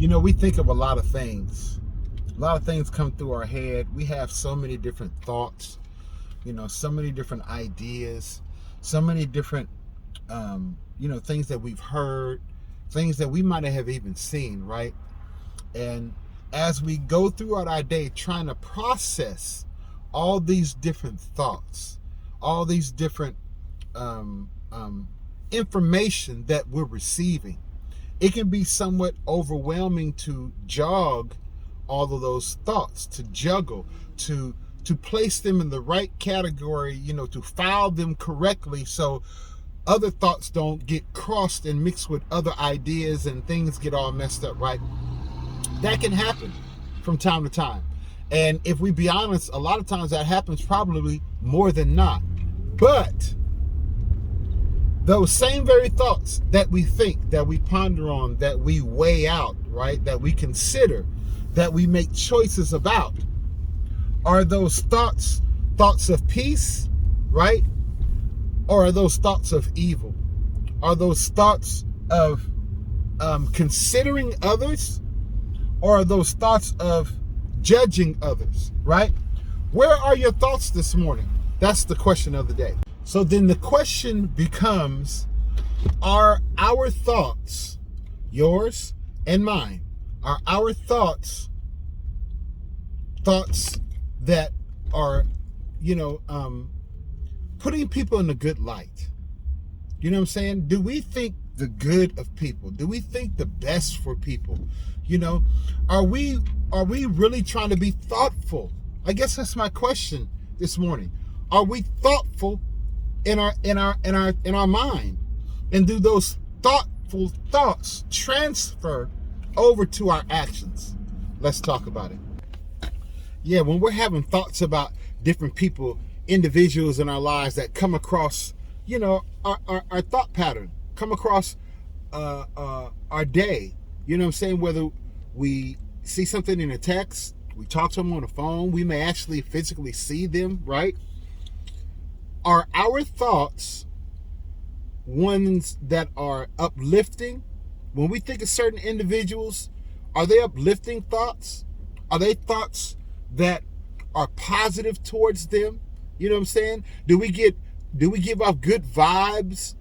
We think of a lot of things. A lot of things come through our head. We have so many different thoughts, so many different ideas, so many different, things that we've heard, things that we might have even seen, right? And as we go throughout our day trying to process all these different thoughts, all these different information that we're receiving, it can be somewhat overwhelming to jog all of those thoughts, to juggle, to place them in the right category, to file them correctly so other thoughts don't get crossed and mixed with other ideas and things get all messed up, right? That can happen from time to time. And if we be honest, a lot of times that happens probably more than not. But those same very thoughts that we think, that we ponder on, that we weigh out, right, that we consider, that we make choices about, are those thoughts of peace, right? Or are those thoughts of evil? Are those thoughts of considering others? Or are those thoughts of judging others, right? Where are your thoughts this morning? That's the question of the day. So then the question becomes, are our thoughts, yours and mine, are our thoughts that are, putting people in a good light? You know what I'm saying? Do we think the good of people? Do we think the best for people? Are we really trying to be thoughtful? I guess that's my question this morning. Are we thoughtful in our mind? And do those thoughtful thoughts transfer over to our actions? Let's talk about it. Yeah, when we're having thoughts about different people, individuals in our lives that come across, our thought pattern, come across our day. You know what I'm saying? Whether we see something in a text, we talk to them on the phone, we may actually physically see them, right? Are our thoughts ones that are uplifting? When we think of certain individuals, are they uplifting thoughts? Are they thoughts that are positive towards them? You know what I'm saying? Do we give off good vibes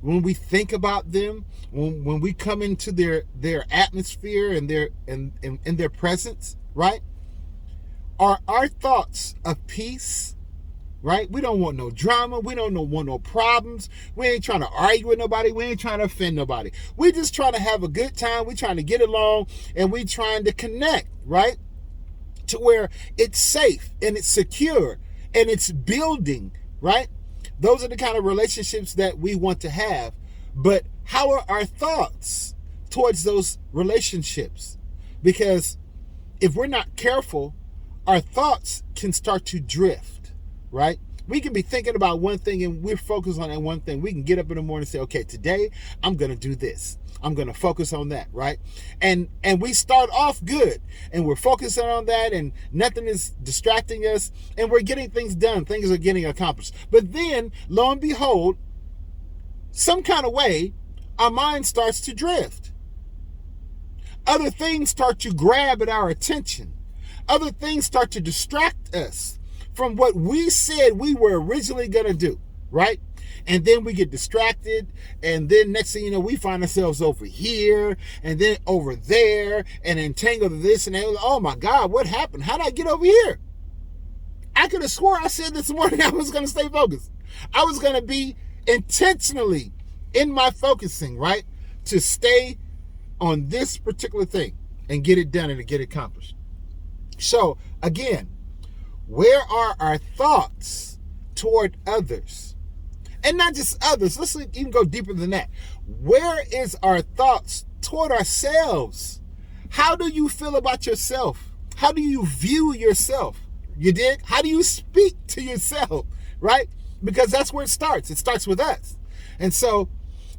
when we think about them? When we come into their atmosphere and their presence, right? Are our thoughts of peace? Right? We don't want no drama. We don't want no problems. We ain't trying to argue with nobody. We ain't trying to offend nobody. We just trying to have a good time. We trying to get along, and we trying to connect, right? To where it's safe and it's secure and it's building, right? Those are the kind of relationships that we want to have. But how are our thoughts towards those relationships? Because if we're not careful, our thoughts can start to drift, right? We can be thinking about one thing and we're focused on that one thing. We can get up in the morning and say, okay, today I'm going to do this. I'm going to focus on that, right? And we start off good and we're focusing on that and nothing is distracting us and we're getting things done. Things are getting accomplished. But then, lo and behold, some kind of way, our mind starts to drift. Other things start to grab at our attention. Other things start to distract us from what we said we were originally going to do, right? And then we get distracted, and then next thing you know, we find ourselves over here, and then over there, and entangled to this and that. Oh my God, what happened? How did I get over here? I could have swore I said this morning I was going to stay focused. I was going to be intentionally in my focusing, right? To stay on this particular thing and get it done and to get it accomplished. So again, where are our thoughts toward others? And not just others. Let's even go deeper than that. Where is our thoughts toward ourselves? How do you feel about yourself? How do you view yourself? You dig? How do you speak to yourself? Right? Because that's where it starts. It starts with us. And so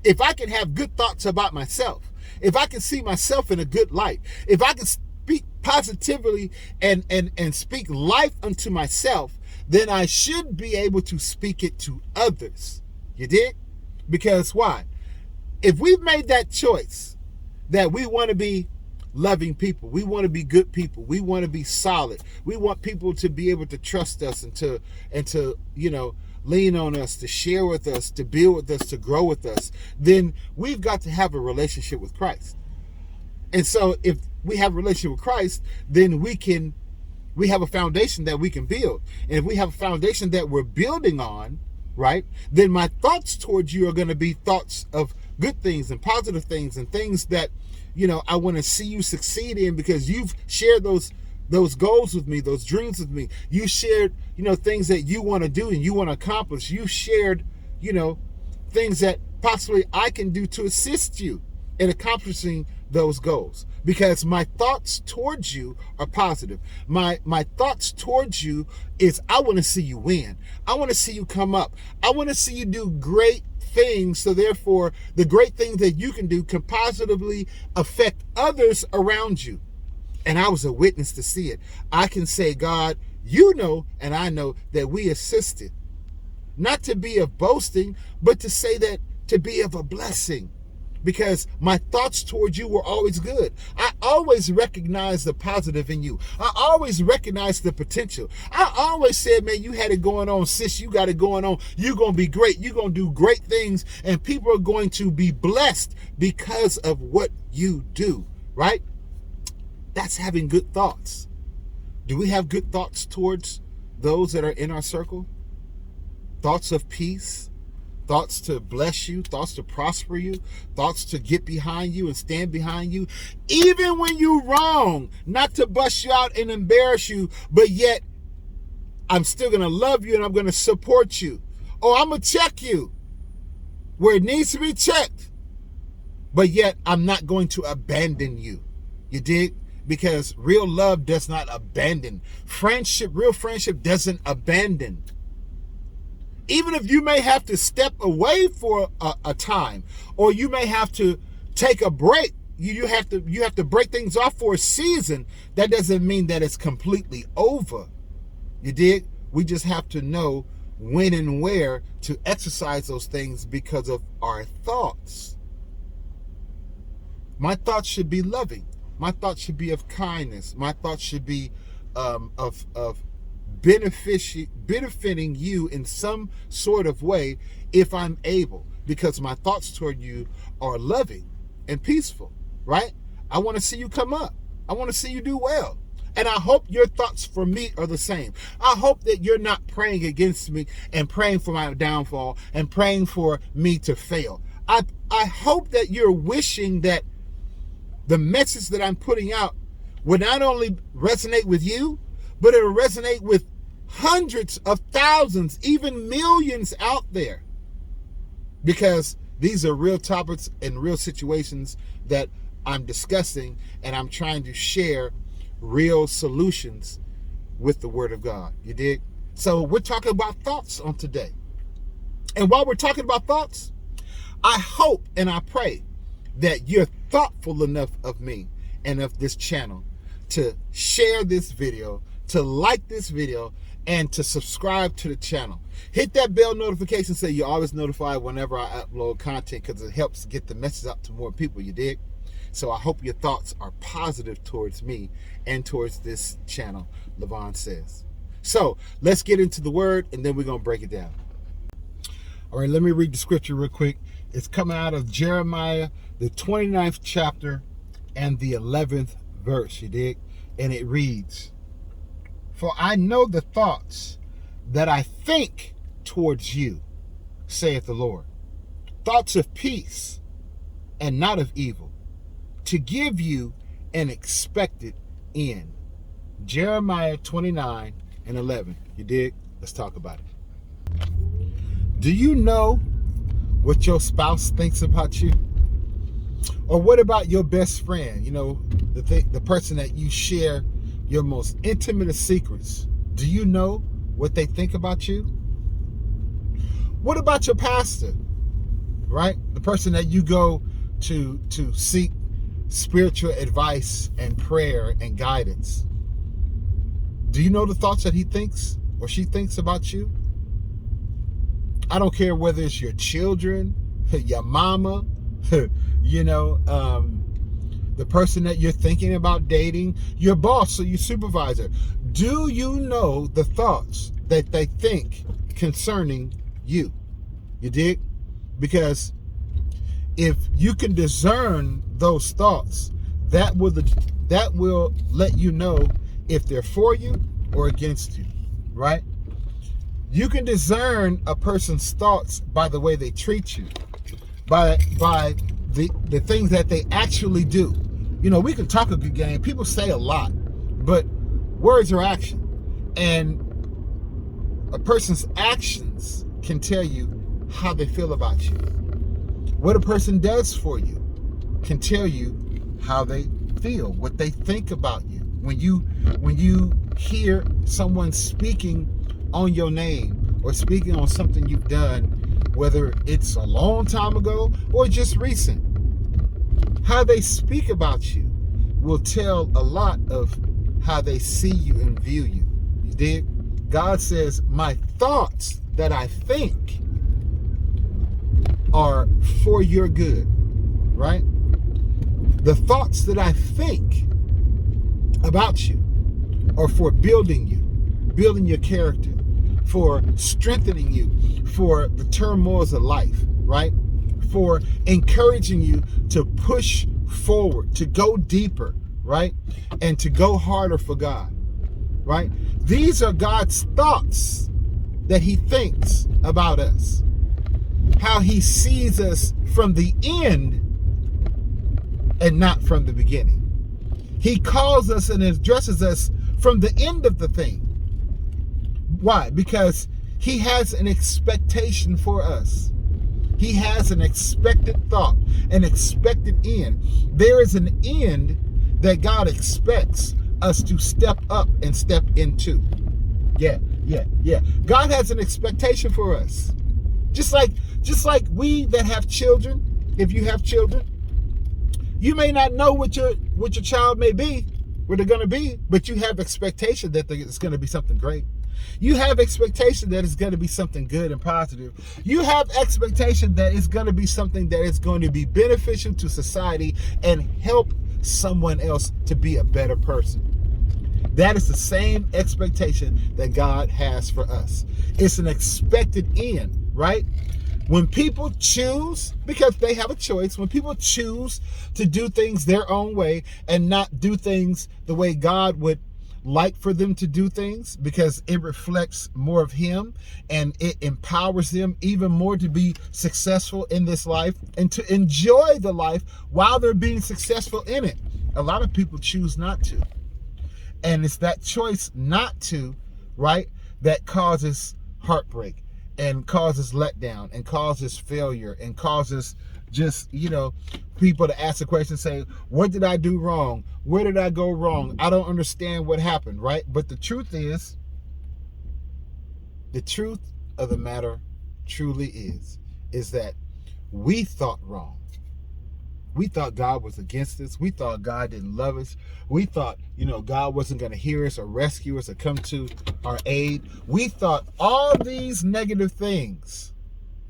if I can have good thoughts about myself, if I can see myself in a good light, if I can speak positively and speak life unto myself, then I should be able to speak it to others. You dig? Because why? If we've made that choice that we want to be loving people. We want to be good people. We want to be solid. We want people to be able to trust us and to lean on us, to share with us, to build with us, to grow with us. Then we've got to have a relationship with Christ. And so if we have a relationship with Christ, then we have a foundation that we can build. And if we have a foundation that we're building on, right, then my thoughts towards you are going to be thoughts of good things and positive things and things that, I want to see you succeed in, because you've shared those goals with me, those dreams with me. You shared, things that you want to do and you want to accomplish. You shared, things that possibly I can do to assist you in accomplishing those goals, because my thoughts towards you are positive. My thoughts towards you is I want to see you win. I want to see you come up. I want to see you do great things. So therefore, the great things that you can do can positively affect others around you. And I was a witness to see it. I can say, God, and I know that we assisted, not to be of boasting, but to say that to be of a blessing. Because my thoughts towards you were always good. I always recognized the positive in you. I always recognized the potential. I always said, man, you had it going on, sis. You got it going on. You're going to be great. You're going to do great things. And people are going to be blessed because of what you do, right? That's having good thoughts. Do we have good thoughts towards those that are in our circle? Thoughts of peace? Thoughts to bless you, thoughts to prosper you, thoughts to get behind you and stand behind you, even when you're wrong, not to bust you out and embarrass you, but yet I'm still going to love you and I'm going to support you. Or I'm going to check you where it needs to be checked, but yet I'm not going to abandon you. You dig? Because real love does not abandon. Real friendship doesn't abandon. Even if you may have to step away for a time, or you may have to take a break, you have to break things off for a season, that doesn't mean that it's completely over. You dig? We just have to know when and where to exercise those things because of our thoughts. My thoughts should be loving. My thoughts should be of kindness. My thoughts should be of benefiting you in some sort of way if I'm able, because my thoughts toward you are loving and peaceful, right? I want to see you come up. I want to see you do well. And I hope your thoughts for me are the same. I hope that you're not praying against me and praying for my downfall and praying for me to fail. I hope that you're wishing that the message that I'm putting out would not only resonate with you, but it'll resonate with hundreds of thousands, even millions out there. Because these are real topics and real situations that I'm discussing, and I'm trying to share real solutions with the Word of God. You dig? So we're talking about thoughts on today. And while we're talking about thoughts, I hope and I pray that you're thoughtful enough of me and of this channel to share this video, to like this video, and to subscribe to the channel. Hit that bell notification so you're always notified whenever I upload content, because it helps get the message out to more people, you dig? So I hope your thoughts are positive towards me and towards this channel, Levon Says. So let's get into the word, and then we're going to break it down. All right, let me read the scripture real quick. It's coming out of Jeremiah, the 29th chapter and the 11th verse, you dig? And it reads, "For I know the thoughts that I think towards you, saith the Lord, thoughts of peace and not of evil, to give you an expected end." Jeremiah 29 and 11. You dig? Let's talk about it. Do you know what your spouse thinks about you? Or what about your best friend? You know, the person that you share your most intimate of secrets. Do you know what they think about you? What about your pastor, right? The person that you go to seek spiritual advice and prayer and guidance. Do you know the thoughts that he thinks or she thinks about you? I don't care whether it's your children, your mama, the person that you're thinking about dating, your boss or your supervisor. Do you know the thoughts that they think concerning you? You dig? Because if you can discern those thoughts, that will let you know if they're for you or against you, right? You can discern a person's thoughts by the way they treat you, by the things that they actually do. You know, we can talk a good game. People say a lot, but words are action. And a person's actions can tell you how they feel about you. What a person does for you can tell you how they feel, what they think about you. When you hear someone speaking on your name or speaking on something you've done, whether it's a long time ago or just recent, how they speak about you will tell a lot of how they see you and view you. You dig? God says, my thoughts that I think are for your good, right? The thoughts that I think about you are for building you, building your character, for strengthening you for the turmoils of life, right? For encouraging you to push forward, to go deeper, right? And to go harder for God, right? These are God's thoughts that he thinks about us, how he sees us from the end and not from the beginning. He calls us and addresses us from the end of the thing. Why? Because he has an expectation for us. He has an expected thought, an expected end. There is an end that God expects us to step up and step into. Yeah. God has an expectation for us. Just like we that have children, if you have children, you may not know what your child may be, what they're going to be, but you have expectation that it's going to be something great. You have expectation that it's going to be something good and positive. You have expectation that it's going to be something that is going to be beneficial to society and help someone else to be a better person. That is the same expectation that God has for us. It's an expected end, right? When people choose, because they have a choice, when people choose to do things their own way and not do things the way God would like for them to do things, because it reflects more of him and it empowers them even more to be successful in this life and to enjoy the life while they're being successful in it. A lot of people choose not to. And it's that choice not to, right, that causes heartbreak and causes letdown and causes failure and causes just, people to ask the question, say, what did I do wrong? Where did I go wrong? I don't understand what happened, right? But the truth of the matter truly is that we thought wrong. We thought God was against us. We thought God didn't love us. We thought, God wasn't going to hear us or rescue us or come to our aid. We thought all these negative things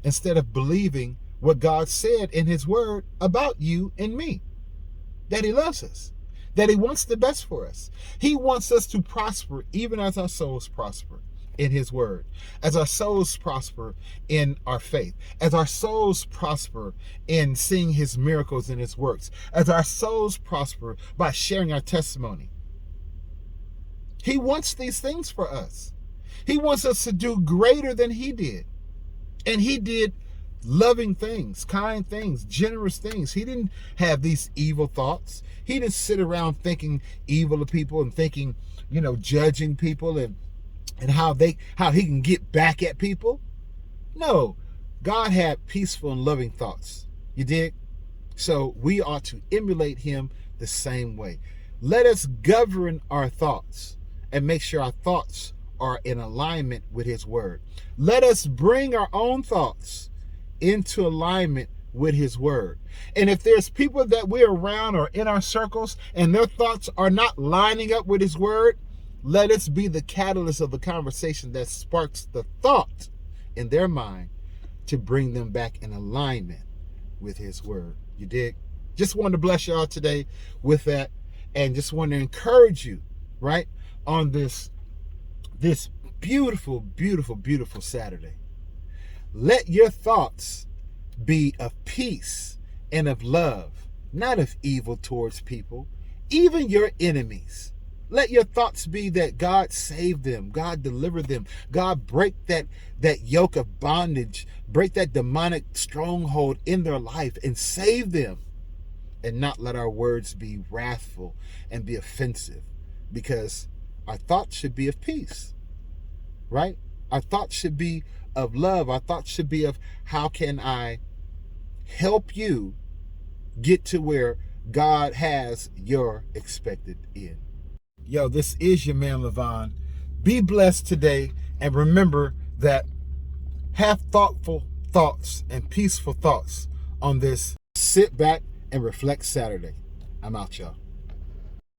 instead of believing what God said in his word about you and me, that he loves us, that he wants the best for us. He wants us to prosper even as our souls prosper in his word, as our souls prosper in our faith, as our souls prosper in seeing his miracles and his works, as our souls prosper by sharing our testimony. He wants these things for us. He wants us to do greater than he did. And he did loving things, kind things, generous things. He didn't have these evil thoughts. He didn't sit around thinking evil of people and thinking, judging people and how he can get back at people. No, God had peaceful and loving thoughts. You dig? So we ought to emulate him the same way. Let us govern our thoughts and make sure our thoughts are in alignment with his word. Let us bring our own thoughts into alignment with his word. And if there's people that we're around or in our circles and their thoughts are not lining up with his word, let us be the catalyst of the conversation that sparks the thought in their mind to bring them back in alignment with his word. You dig? just wanted to bless y'all today with that, and just want to encourage you, right, on this beautiful, beautiful, beautiful Saturday. Let your thoughts be of peace and of love, not of evil towards people, even your enemies. Let your thoughts be that God saved them, God delivered them, God break that yoke of bondage, break that demonic stronghold in their life and save them. And not let our words be wrathful and be offensive, because our thoughts should be of peace, right? Our thoughts should be of love. Our thoughts should be of, how can I help you get to where God has your expected end? Yo, this is your man, Levon. Be blessed today, and remember that have thoughtful thoughts and peaceful thoughts on this Sit Back and Reflect Saturday. I'm out, y'all.